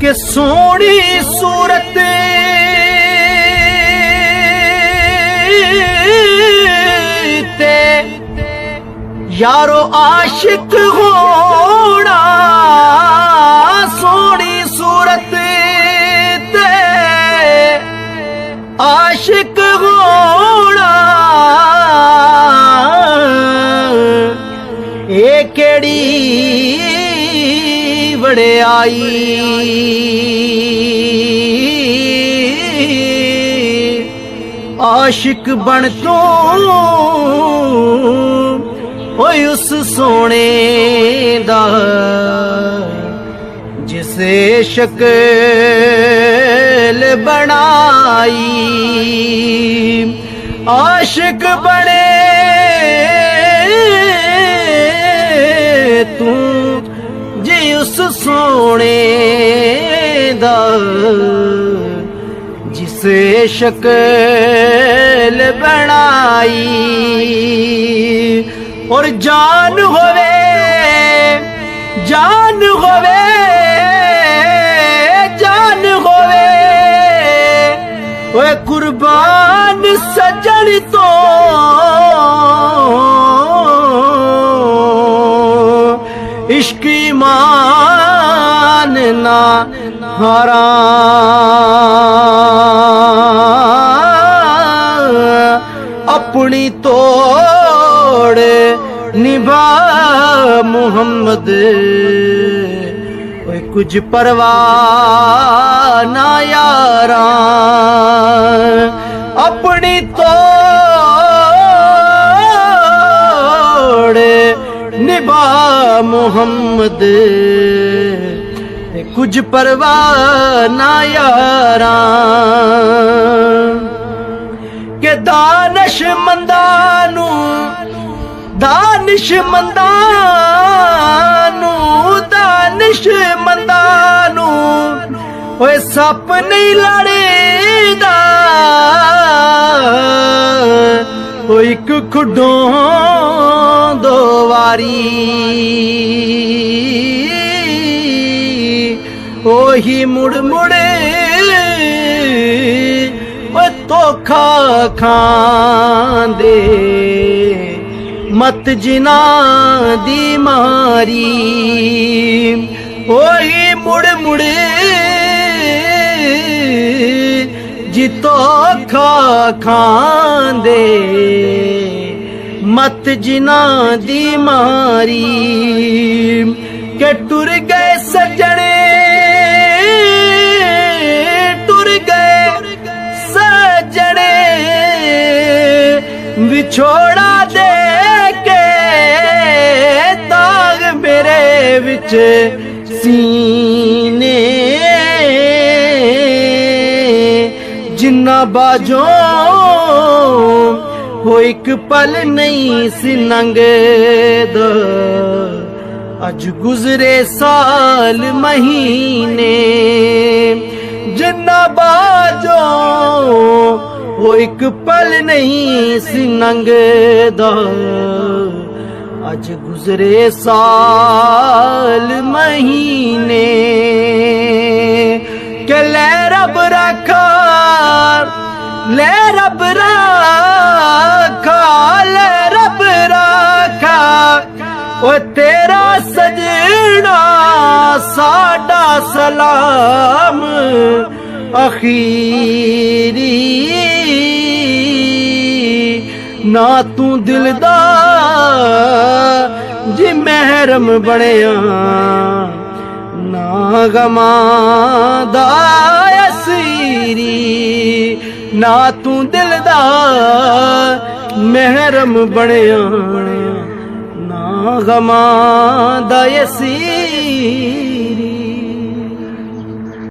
कि सोहनी सूरत ते यारो आशिक होना, सोहनी सूरत ते आशिक होना, ए केड़ी वड़ियाई आशिक बन तू ओए उस सोने दा जिसे शक्ल बनाई। आशिक बने तू जी उस सोने दा जिसे शक्ल बनाई। और जान होवे जान होवे जान होवे ओए कुर्बान सजन तो इश्क ईमान ना हारा। अपनी तोड़ निभा मुहम्मद ओए कुछ परवाह ना यारा। अपनी तोड़ निभा मुहम्मद कुछ परवाह ना यारा। के दानिशमंदानू दानिशमंदानू दानिशमंदानू ओए सप नहीं लड़ेदा ओ एक खुडों दो वारी। ओही मुड़ मुड़े ओ धोखा खांदे मत जिना दी मारी। ओही मुड़ मुड़े जी धोखा खांदे मत जिना दी मारी। के टुर गए सजने टुर गए सजने विछोड़ा दे के दाग मेरे विच सीने। जिन्ना बाजो हो एक पल नहीं सी नंगदा अज गुजरे साल महीने। जिन्ना बाजो वो एक पल नहीं सी नंगदा अज गुजरे साल महीने। के ले रब रखा ले रब रखा ले रब रखा ओ तेरा सजना साडा सलाम अखीरी। ना तू दिल दा जी महरम बनिया ना गमां दा असीरी। ना तू दिल दा महरम बनिया ना गमां दा असीरी।